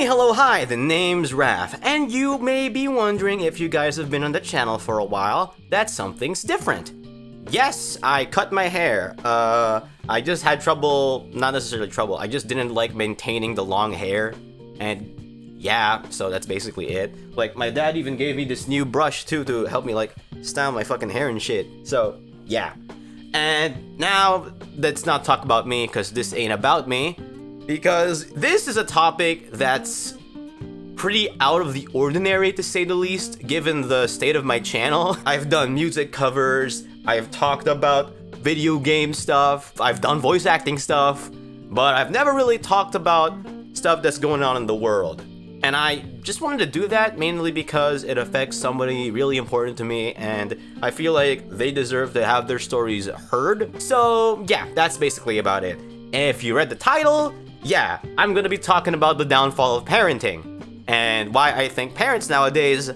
Finally, hello, hi, the name's Raph, and you may be wondering if you guys have been on the channel for a while, that something's different. Yes, I cut my hair. I just had trouble, not necessarily trouble, I just didn't like maintaining the long hair, and yeah, so that's basically it. Like, my dad even gave me this new brush too to help me like style my fucking hair and shit, so yeah. And now, let's not talk about me, because this ain't about me. Because this is a topic that's pretty out of the ordinary, to say the least, given the state of my channel. I've done music covers, I've talked about video game stuff, I've done voice acting stuff, but I've never really talked about stuff that's going on in the world. And I just wanted to do that mainly because it affects somebody really important to me, and I feel like they deserve to have their stories heard. So yeah, that's basically about it. And if you read the title, yeah, I'm gonna be talking about the downfall of parenting, and why I think parents nowadays,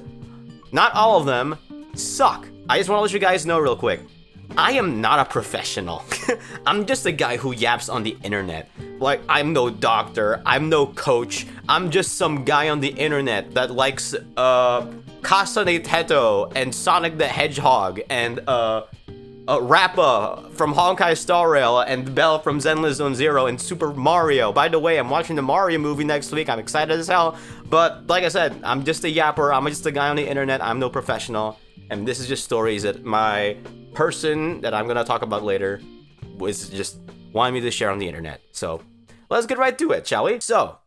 not all of them, suck. I just wanna let you guys know real quick, I am not a professional. I'm just a guy who yaps on the internet. Like, I'm no doctor, I'm no coach, I'm just some guy on the internet that likes, Casa de Teto, and Sonic the Hedgehog, and, Rappa from Honkai Star Rail, and Belle from Zenless Zone Zero, and Super Mario. By the way, I'm watching the Mario movie next week, I'm excited as hell, but like I said, I'm just a yapper, I'm just a guy on the internet, I'm no professional, and this is just stories that my person that I'm gonna talk about later was just wanting me to share on the internet. So, let's get right to it, shall we? So,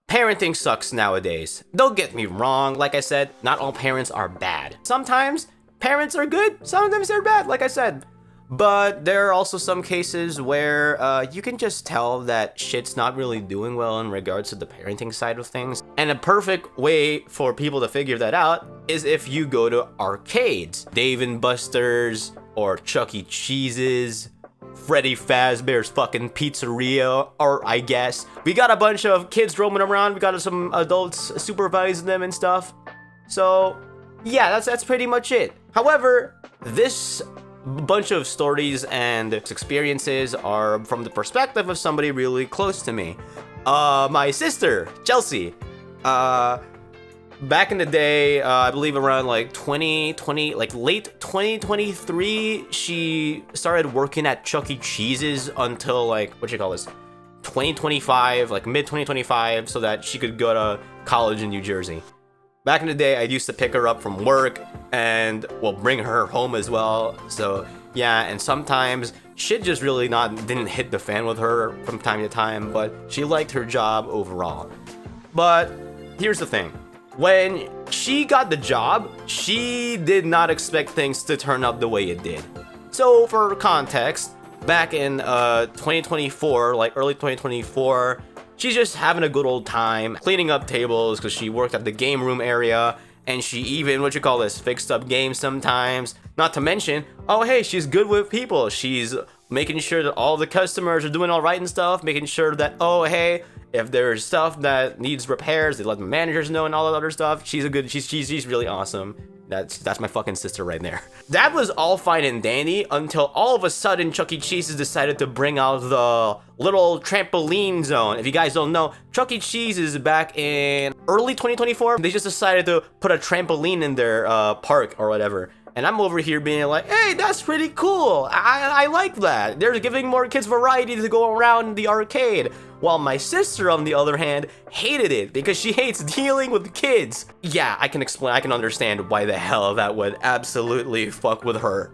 parenting sucks nowadays. Don't get me wrong, like I said, not all parents are bad. Sometimes parents are good, sometimes they're bad, like I said. But there are also some cases where you can just tell that shit's not really doing well in regards to the parenting side of things. And a perfect way for people to figure that out is if you go to arcades. Dave & Buster's, or Chuck E. Cheese's, Freddy Fazbear's fucking Pizzeria, or I guess. We got a bunch of kids roaming around, we got some adults supervising them and stuff. So, yeah, that's pretty much it. However, this bunch of stories and experiences are from the perspective of somebody really close to me. My sister, Chelsea. Back in the day, I believe around like 2020, like late 2023, she started working at Chuck E. Cheese's until like, 2025, like mid 2025, so that she could go to college in New Jersey. Back in the day, I used to pick her up from work and, well, bring her home as well. So, yeah, and sometimes shit just really didn't hit the fan with her from time to time, but she liked her job overall. But here's the thing. When she got the job, she did not expect things to turn out the way it did. So, for context, back in 2024, like early 2024, she's just having a good old time, cleaning up tables because she worked at the game room area, and she even, fixed up games sometimes. Not to mention, oh hey, she's good with people. She's making sure that all the customers are doing all right and stuff, making sure that, oh hey, if there's stuff that needs repairs, they let the managers know and all that other stuff. She's really awesome. That's my fucking sister right there. That was all fine and dandy until all of a sudden Chuck E. Cheese's decided to bring out the little trampoline zone. If you guys don't know, Chuck E. Cheese's back in early 2024, they just decided to put a trampoline in their park or whatever. And I'm over here being like, hey, that's pretty cool. I like that. They're giving more kids variety to go around the arcade. While my sister, on the other hand, hated it because she hates dealing with kids. Yeah, I can understand why the hell that would absolutely fuck with her.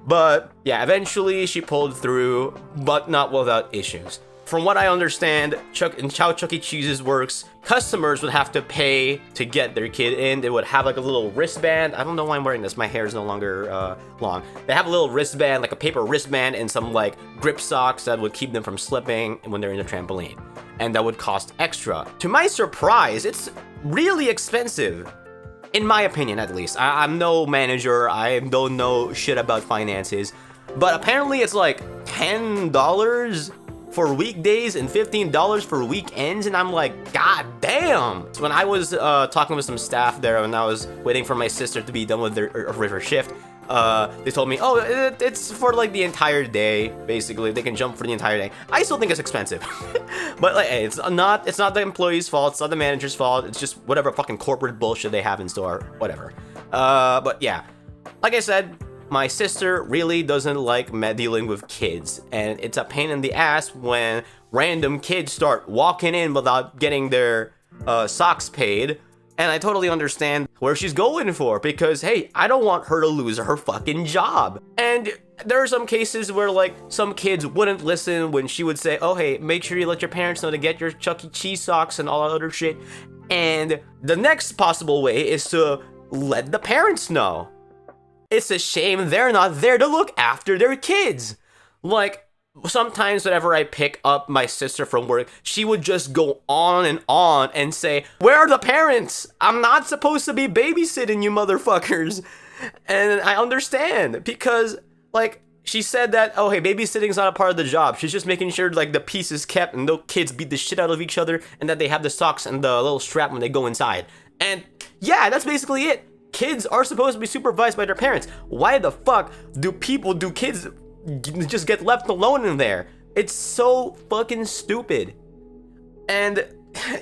But yeah, eventually she pulled through, but not without issues. From what I understand, how Chuck E. Cheese's works, customers would have to pay to get their kid in. They would have like a little wristband. I don't know why I'm wearing this. My hair is no longer long. They have a little wristband, like a paper wristband, and some like grip socks that would keep them from slipping when they're in the trampoline. And that would cost extra. To my surprise, it's really expensive. In my opinion, at least. I'm no manager. I don't know shit about finances. But apparently it's like $10 for weekdays and $15 for weekends, and I'm like, god damn. So when I was talking with some staff there and I was waiting for my sister to be done with her shift, they told me, oh, it's for like the entire day, basically. They can jump for the entire day. I still think it's expensive. But like, hey, it's not the employee's fault, it's not the manager's fault, it's just whatever fucking corporate bullshit they have in store, whatever. But yeah, like I said, my sister really doesn't like dealing with kids, and it's a pain in the ass when random kids start walking in without getting their socks paid. And I totally understand where she's going for, because hey, I don't want her to lose her fucking job. And there are some cases where like some kids wouldn't listen when she would say, oh hey, make sure you let your parents know to get your Chuck E. Cheese socks and all that other shit. And the next possible way is to let the parents know. It's a shame they're not there to look after their kids. Like, sometimes whenever I pick up my sister from work, she would just go on and say, where are the parents? I'm not supposed to be babysitting you motherfuckers. And I understand, because like she said that, oh hey, babysitting's not a part of the job. She's just making sure like the peace is kept and no kids beat the shit out of each other, and that they have the socks and the little strap when they go inside. And yeah, that's basically it. Kids are supposed to be supervised by their parents. Why the fuck do kids just get left alone in there? It's so fucking stupid. And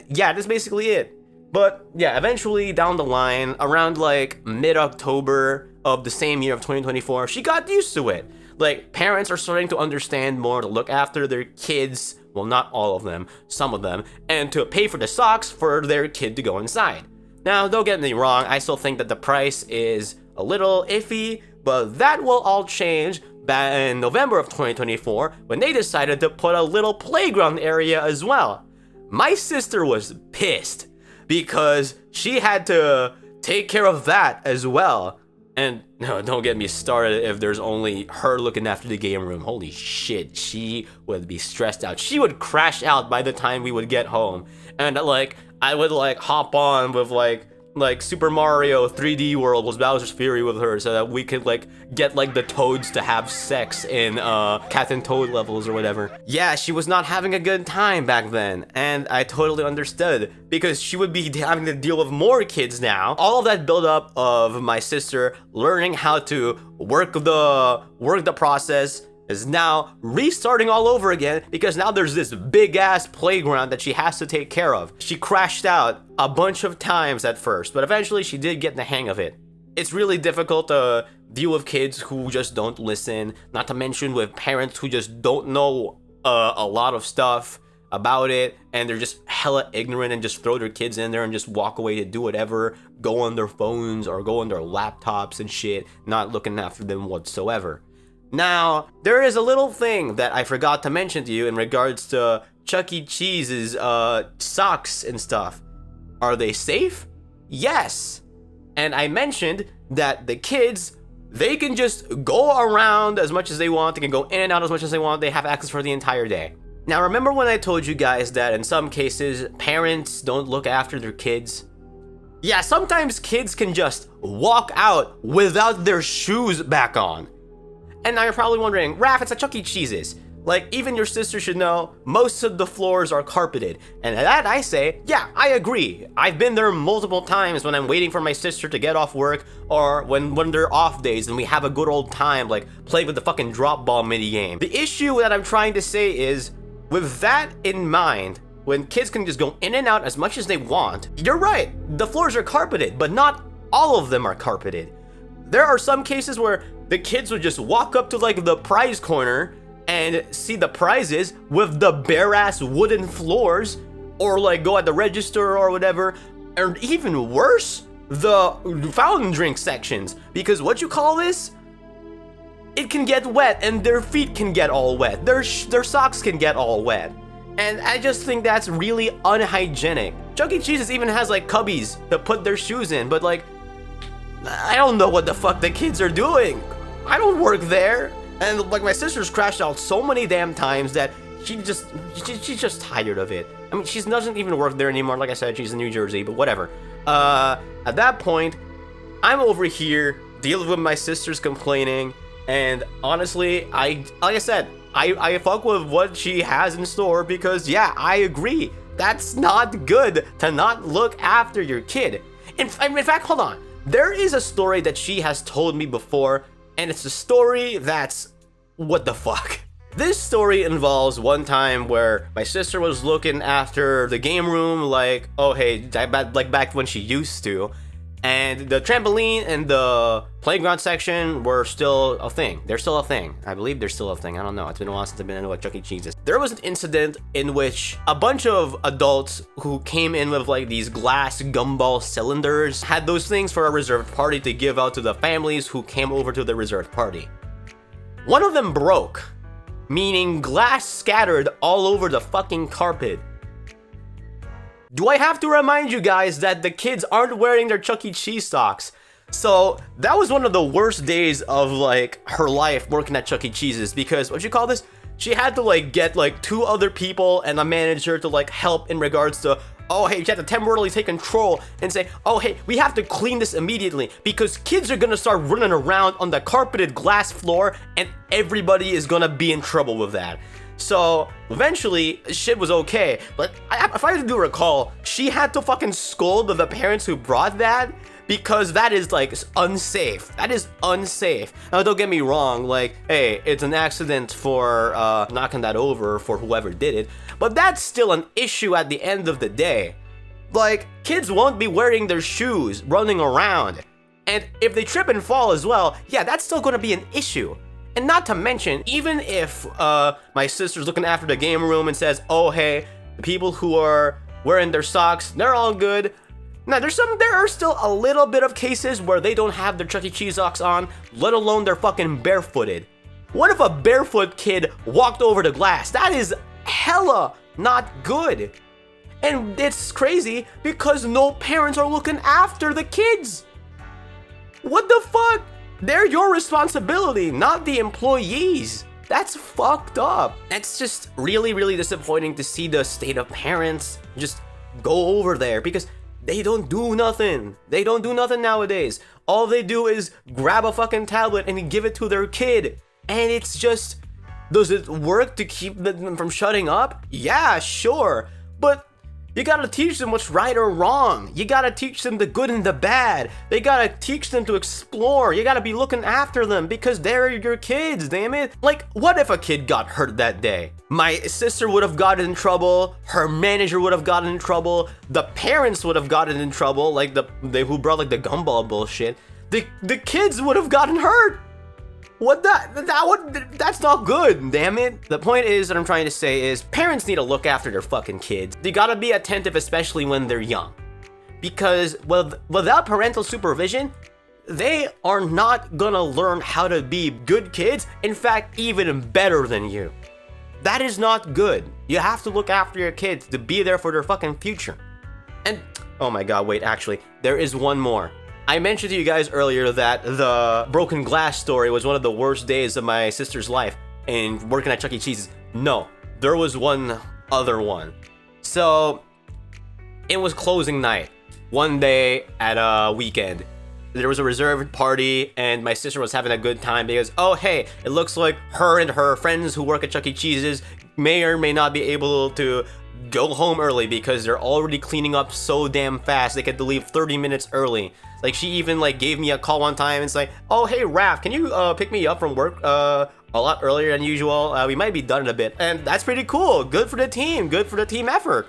yeah, that's basically it. But yeah, eventually down the line, around like mid-October of the same year of 2024, she got used to it. Like, parents are starting to understand more to look after their kids, well, not all of them, some of them, and to pay for the socks for their kid to go inside. Now, don't get me wrong, I still think that the price is a little iffy, but that will all change back in November of 2024 when they decided to put a little playground area as well. My sister was pissed because she had to take care of that as well. And no, don't get me started if there's only her looking after the game room. Holy shit, she would be stressed out. She would crash out by the time we would get home. And like, I would like hop on with like Super Mario 3D World was Bowser's Fury with her, so that we could like get like the toads to have sex in Cat and Toad levels or whatever. Yeah, she was not having a good time back then, and I totally understood, because she would be having to deal with more kids now. All of that buildup of my sister learning how to work the process is now restarting all over again, because now there's this big ass playground that she has to take care of. She crashed out a bunch of times at first, but eventually she did get the hang of it. It's really difficult to deal with kids who just don't listen, not to mention with parents who just don't know a lot of stuff about it, and they're just hella ignorant and just throw their kids in there and just walk away to do whatever, go on their phones or go on their laptops and shit, not looking after them whatsoever. Now, there is a little thing that I forgot to mention to you in regards to Chuck E. Cheese's socks and stuff. Are they safe? Yes. And I mentioned that the kids, they can just go around as much as they want, they can go in and out as much as they want, they have access for the entire day. Now, remember when I told you guys that in some cases, parents don't look after their kids? Yeah, sometimes kids can just walk out without their shoes back on. And now you're probably wondering, Raph, it's a Chuck E. Cheese's. Like, even your sister should know, most of the floors are carpeted. And at that I say, yeah, I agree. I've been there multiple times when I'm waiting for my sister to get off work, or when they're off days and we have a good old time, like playing with the fucking drop ball minigame. The issue that I'm trying to say is, with that in mind, when kids can just go in and out as much as they want, you're right, the floors are carpeted, but not all of them are carpeted. There are some cases where the kids would just walk up to like the prize corner and see the prizes with the bare ass wooden floors, or like go at the register or whatever, and even worse, the fountain drink sections, because what you call this? It can get wet and their feet can get all wet, their socks can get all wet. And I just think that's really unhygienic. Chuck E. Cheese's even has like cubbies to put their shoes in, but like, I don't know what the fuck the kids are doing. I don't work there. And like, my sister's crashed out so many damn times that she's just tired of it. I mean, she doesn't even work there anymore. Like I said, she's in New Jersey, but whatever. At that point, I'm over here dealing with my sister's complaining, and honestly, like I said, I fuck with what she has in store, because yeah, I agree. That's not good to not look after your kid. In fact, hold on. There is a story that she has told me before And it's a story that's what the fuck. This story involves one time where my sister was looking after the game room like, oh hey, like back when she used to. And the trampoline and the playground section were still a thing. They're still a thing. I believe they're still a thing. I don't know. It's been a while since I've been into like Chuck E. Cheese's. There was an incident in which a bunch of adults who came in with like these glass gumball cylinders had those things for a reserved party to give out to the families who came over to the reserved party. One of them broke, meaning glass scattered all over the fucking carpet. Do I have to remind you guys that the kids aren't wearing their Chuck E. Cheese socks? So that was one of the worst days of like her life working at Chuck E. Cheese's, because what you call this? She had to like get like 2 other people and a manager to like help in regards to, oh hey, she had to temporarily take control and say, oh hey, we have to clean this immediately because kids are gonna start running around on the carpeted glass floor and everybody is gonna be in trouble with that. So eventually shit was okay, but if I do recall, she had to fucking scold the parents who brought that because that is like unsafe. That is unsafe. Now don't get me wrong, like, hey, it's an accident for knocking that over for whoever did it, but that's still an issue at the end of the day. Like, kids won't be wearing their shoes running around, and if they trip and fall as well, yeah, that's still gonna be an issue. And not to mention, even if my sister's looking after the game room and says, oh hey, the people who are wearing their socks, they're all good. Now there are still a little bit of cases where they don't have their Chuck E. Cheese socks on, let alone they're fucking barefooted. What if a barefoot kid walked over the glass? That is hella not good. And it's crazy because no parents are looking after the kids. What the fuck? They're your responsibility, not the employees. That's fucked up. It's just really, really disappointing to see the state of parents just go over there because they don't do nothing. They don't do nothing nowadays. All they do is grab a fucking tablet and give it to their kid. And it's just, does it work to keep them from shutting up? Yeah, sure. But you gotta teach them what's right or wrong. You gotta teach them the good and the bad. They gotta teach them to explore. You gotta be looking after them because they're your kids, damn it. Like, what if a kid got hurt that day? My sister would have gotten in trouble. Her manager would have gotten in trouble. The parents would have gotten in trouble, like they who brought like the gumball bullshit. The kids would have gotten hurt. What that's not good, damn it. The point is that I'm trying to say is parents need to look after their fucking kids. They gotta be attentive, especially when they're young. Because without parental supervision, they are not gonna learn how to be good kids. In fact, even better than you. That is not good. You have to look after your kids to be there for their fucking future. And, oh my god, wait, actually, there is one more. I mentioned to you guys earlier that the broken glass story was one of the worst days of my sister's life and working at Chuck E. Cheese's. No, there was one other one. So, it was closing night. One day at a weekend. There was a reserved party and my sister was having a good time because, oh hey, it looks like her and her friends who work at Chuck E. Cheese's may or may not be able to go home early because they're already cleaning up so damn fast they get to leave 30 minutes early. Like, she even like gave me a call one time and it's like, oh hey Raph, can you pick me up from work a lot earlier than usual? We might be done in a bit. And that's pretty cool. Good for the team effort.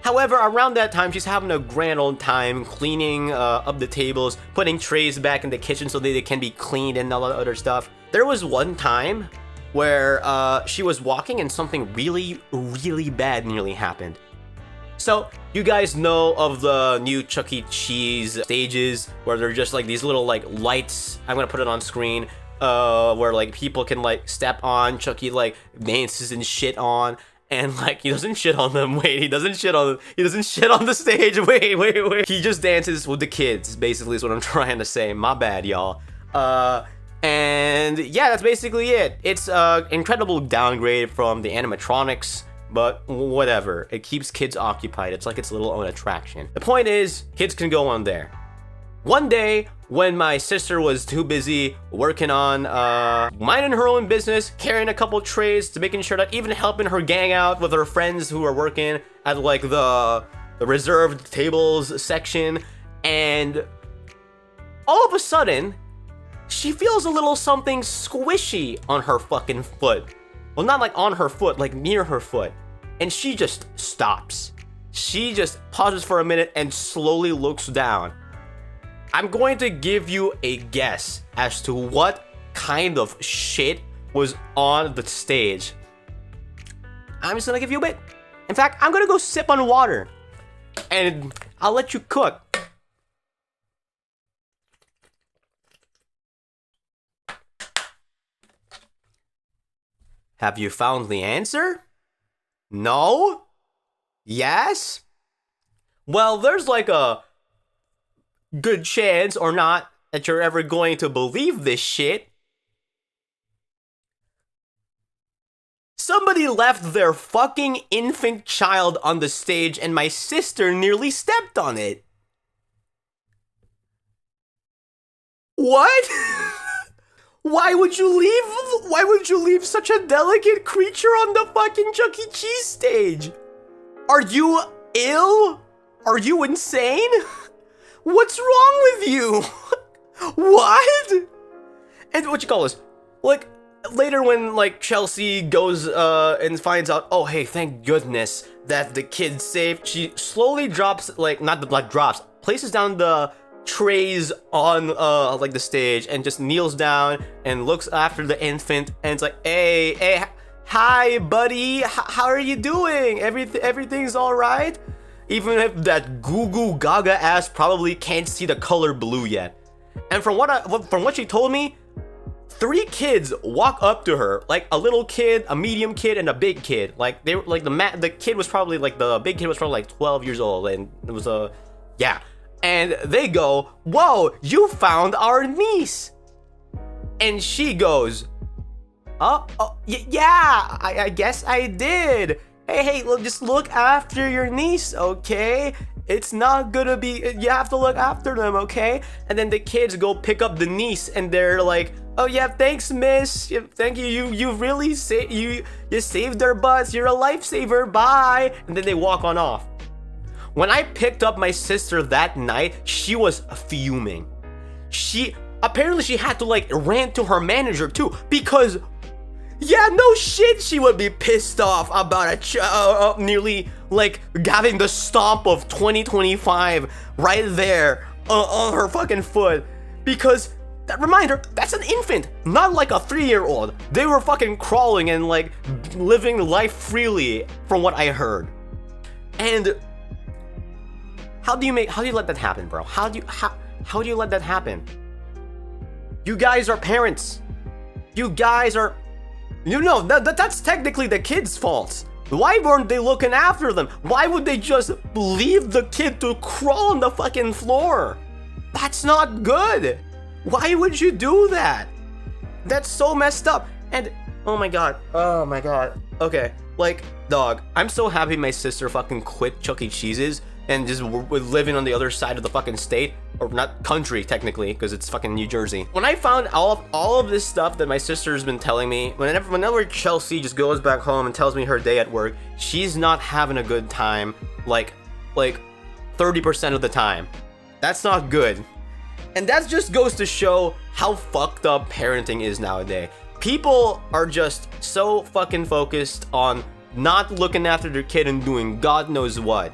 However, around that time, she's having a grand old time cleaning up the tables, putting trays back in the kitchen so they can be cleaned and all that other stuff. There was one time where she was walking and something really, really bad nearly happened. So, you guys know of the new Chuck E. Cheese stages where they're just like these little like lights. I'm gonna put it on screen where like people can like step on. Chuck E. like dances and shit on. And like, he doesn't shit on them. Wait, he doesn't shit on the stage. Wait. He just dances with the kids, basically is what I'm trying to say. My bad, y'all. And yeah, that's basically it. It's an incredible downgrade from the animatronics, but whatever. It keeps kids occupied. It's like its little own attraction. The point is, kids can go on there. One day, when my sister was too busy working on minding her own business, carrying a couple trays to making sure that even helping her gang out with her friends who are working at like the reserved tables section, and all of a sudden, she feels a little something squishy on her fucking foot. Well, not like on her foot, like near her foot. And she just stops. She just pauses for a minute and slowly looks down. I'm going to give you a guess as to what kind of shit was on the stage. I'm just gonna give you a bit. In fact, I'm gonna go sip on water. And I'll let you cook. Have you found the answer? No? Yes? Well, there's like a good chance or not that you're ever going to believe this shit. Somebody left their fucking infant child on the stage and my sister nearly stepped on it. What? Why would you leave such a delicate creature on the fucking Chuck E. Cheese stage? Are you ill? Are you insane? What's wrong with you? What? And what you call this? Like, later when, like, Chelsea goes, and finds out, oh, hey, thank goodness that the kid's safe, she slowly drops, like, not the, like, drops, places down the trays on, like, the stage and just kneels down and looks after the infant and it's like, hey, hi, buddy, how are you doing? Everything's alright? Even if that goo goo gaga ass probably can't see the color blue yet. And from what she told me, 3 kids walk up to her, like a little kid, a medium kid, and a big kid. Like they were like the kid was probably like the big kid was probably like 12 years old, and it was yeah. And they go, "Whoa, you found our niece!" And she goes, yeah, I guess I did. Hey, look, just look after your niece, okay? It's not gonna be, you have to look after them, okay?" And then the kids go pick up the niece and they're like, "Oh yeah, thanks, miss. Thank you. You really you saved their butts. You're a lifesaver. Bye." And then they walk on off. When I picked up my sister that night, she was fuming. She had to like rant to her manager too, because yeah, no shit, she would be pissed off about nearly like having the stomp of 2025 right there on her fucking foot, because that reminder, that's an infant, not like a 3-year-old. They were fucking crawling and like living life freely from what I heard. And how do you let that happen, bro? How do you let that happen? You guys are parents. You guys are, that's technically the kid's fault. Why weren't they looking after them? Why would they just leave the kid to crawl on the fucking floor? That's not good. Why would you do that? That's so messed up. And oh my god. Okay, like, dog, I'm so happy my sister fucking quit Chuck E. Cheese's and just living on the other side of the fucking state, or not country technically, because it's fucking New Jersey. When I found all of this stuff that my sister's been telling me, whenever Chelsea just goes back home and tells me her day at work, she's not having a good time, like 30% of the time. That's not good. And that just goes to show how fucked up parenting is nowadays. People are just so fucking focused on not looking after their kid and doing God knows what.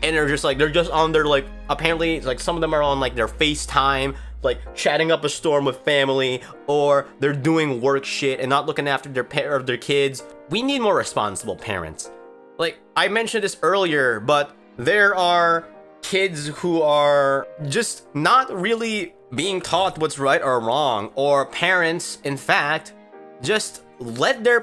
And they're just on their, like, apparently, like, some of them are on, like, their FaceTime, like, chatting up a storm with family, or they're doing work shit and not looking after their kids. We need more responsible parents. Like, I mentioned this earlier, but there are kids who are just not really being taught what's right or wrong, or parents, in fact, just let their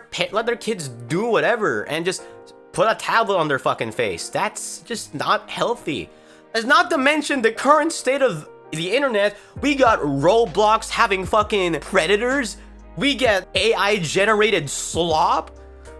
kids do whatever and just put a tablet on their fucking face. That's just not healthy. As not to mention the current state of the internet. We got Roblox having fucking predators. We get AI generated slop.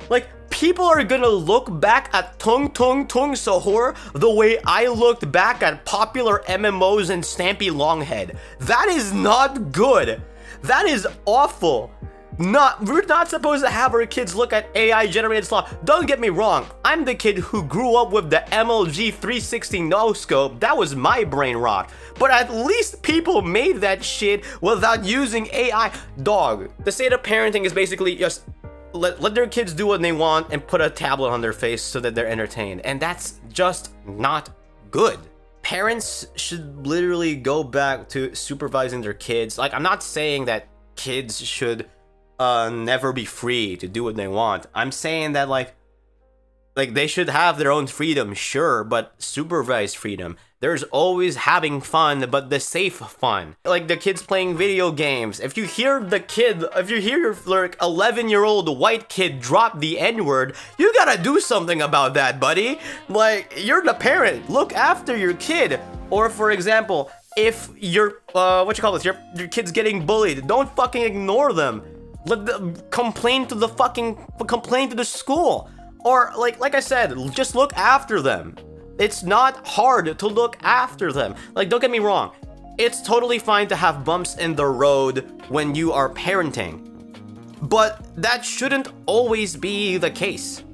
Like, people are gonna look back at Tung Tung Tung Sahur the way I looked back at popular MMOs and Stampy Longhead. That is not good. That is awful. We're not supposed to have our kids look at AI generated stuff. Don't get me wrong, I'm the kid who grew up with the MLG 360 no scope. That was my brain rot. But at least people made that shit without using AI. Dog, the state of parenting is basically just let their kids do what they want and put a tablet on their face so that they're entertained. And that's just not good. Parents should literally go back to supervising their kids. Like, I'm not saying that kids should never be free to do what they want. I'm saying that like they should have their own freedom, sure, but supervised freedom. There's always having fun, but the safe fun. Like the kids playing video games. If you hear your like 11-year-old white kid drop the N-word, you gotta do something about that, buddy. Like, you're the parent. Look after your kid. Or for example, if your your kid's getting bullied, don't fucking ignore them. Let them complain to the school. Or like I said, just look after them. It's not hard to look after them. Like, don't get me wrong, it's totally fine to have bumps in the road when you are parenting, but that shouldn't always be the case.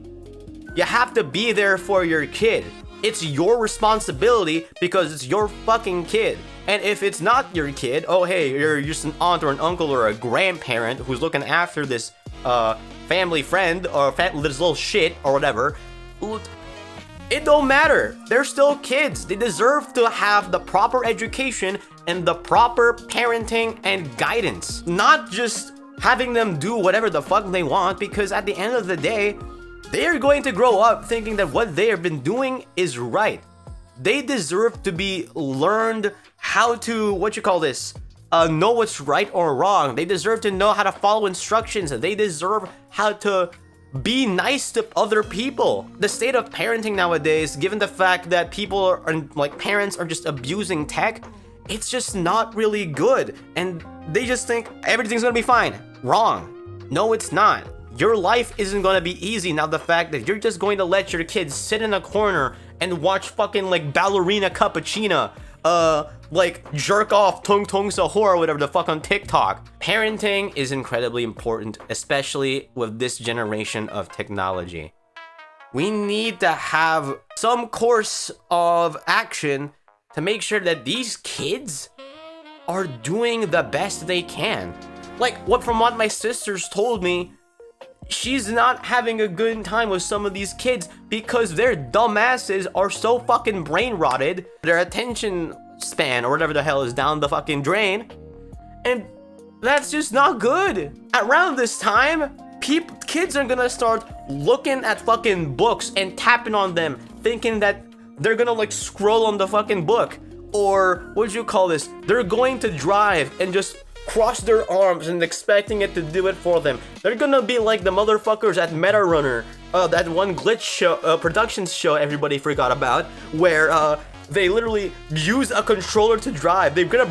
You have to be there for your kid. It's your responsibility because it's your fucking kid. And if it's not your kid, oh hey, you're just an aunt or an uncle or a grandparent who's looking after this family friend or this little shit or whatever, it don't matter. They're still kids. They deserve to have the proper education and the proper parenting and guidance. Not just having them do whatever the fuck they want, because at the end of the day, they're going to grow up thinking that what they have been doing is right. They deserve to be learned how to, know what's right or wrong. They deserve to know how to follow instructions. They deserve how to be nice to other people. The state of parenting nowadays, given the fact that parents are just abusing tech, it's just not really good. And they just think everything's gonna be fine. Wrong. No, it's not. Your life isn't gonna be easy. Now, the fact that you're just going to let your kids sit in a corner and watch fucking ballerina cappuccina, jerk off tung tung sahur or whatever the fuck on TikTok. Parenting is incredibly important, especially with this generation of technology. We need to have some course of action to make sure that these kids are doing the best they can. From what my sisters told me, she's not having a good time with some of these kids because their dumbasses are so fucking brain rotted. Their attention span or whatever the hell is down the fucking drain. And that's just not good. Around this time, kids are gonna start looking at fucking books and tapping on them, thinking that they're gonna scroll on the fucking book. Or they're going to drive and just cross their arms and expecting it to do it for them. They're gonna be like the motherfuckers at Meta Runner, that one glitch show, productions show everybody forgot about, where they literally use a controller to drive. They're gonna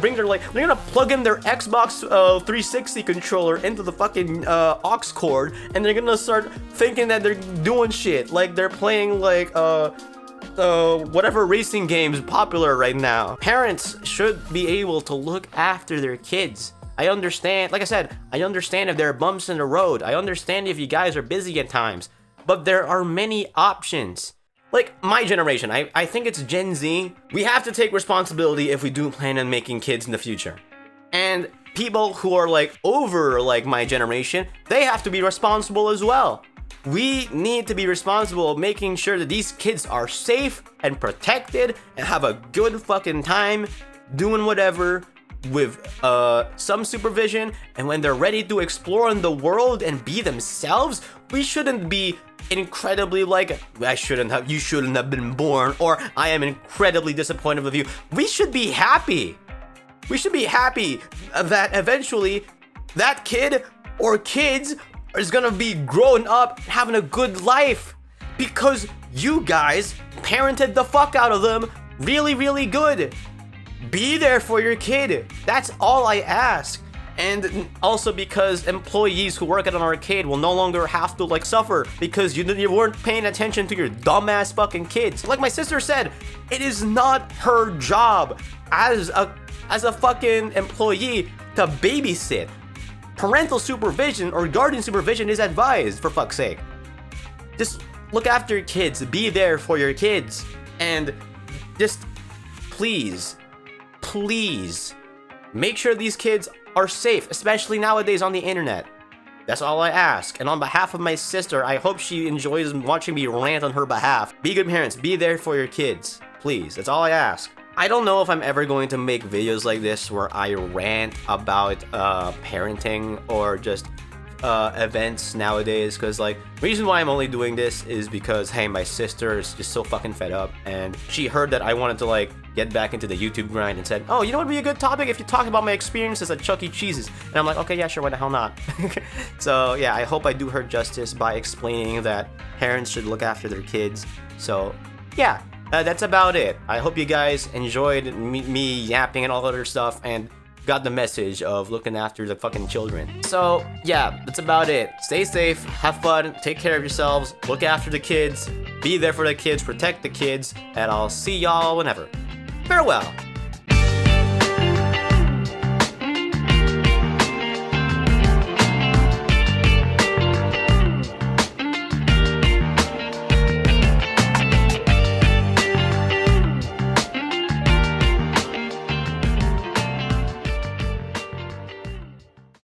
plug in their Xbox 360 controller into the fucking aux cord, and they're gonna start thinking that they're doing shit, like they're playing whatever racing games popular right now. Parents should be able to look after their kids. I understand, like I said, I understand if there are bumps in the road. I understand if you guys are busy at times, but there are many options. My generation, I think it's Gen Z. We have to take responsibility if we do plan on making kids in the future. And people who are over my generation, they have to be responsible as well. We need to be responsible making sure that these kids are safe and protected and have a good fucking time doing whatever with some supervision. And when they're ready to explore in the world and be themselves, we shouldn't be incredibly you shouldn't have been born, or I am incredibly disappointed with you. We should be happy. We should be happy that eventually that kid or kids is gonna be growing up having a good life because you guys parented the fuck out of them really, really good. Be there for your kid. That's all I ask. And also because employees who work at an arcade will no longer have to suffer because you weren't paying attention to your dumbass fucking kids. Like my sister said, it is not her job as a fucking employee to babysit. parental supervision or guardian supervision is advised, for fuck's sake. Just look after your kids, be there for your kids, and just please make sure these kids are safe, especially nowadays on the internet. That's all I ask. And on behalf of my sister, I hope she enjoys watching me rant on her behalf. Be good parents, be there for your kids. Please, that's all I ask. I don't know if I'm ever going to make videos like this where I rant about parenting or just events nowadays, because like the reason why I'm only doing this is because, hey, my sister is just so fucking fed up, and she heard that I wanted to like get back into the YouTube grind and said, oh, you know what would be a good topic if you talk about my experiences at Chuck E. Cheese's. And I'm like, okay, yeah, sure, why the hell not? So yeah, I hope I do her justice by explaining that parents should look after their kids. So yeah, that's about it. I hope you guys enjoyed me yapping and all other stuff, and got the message of looking after the fucking children. So yeah, that's about it. Stay safe, have fun, take care of yourselves, look after the kids, be there for the kids, protect the kids, and I'll see y'all whenever. Farewell.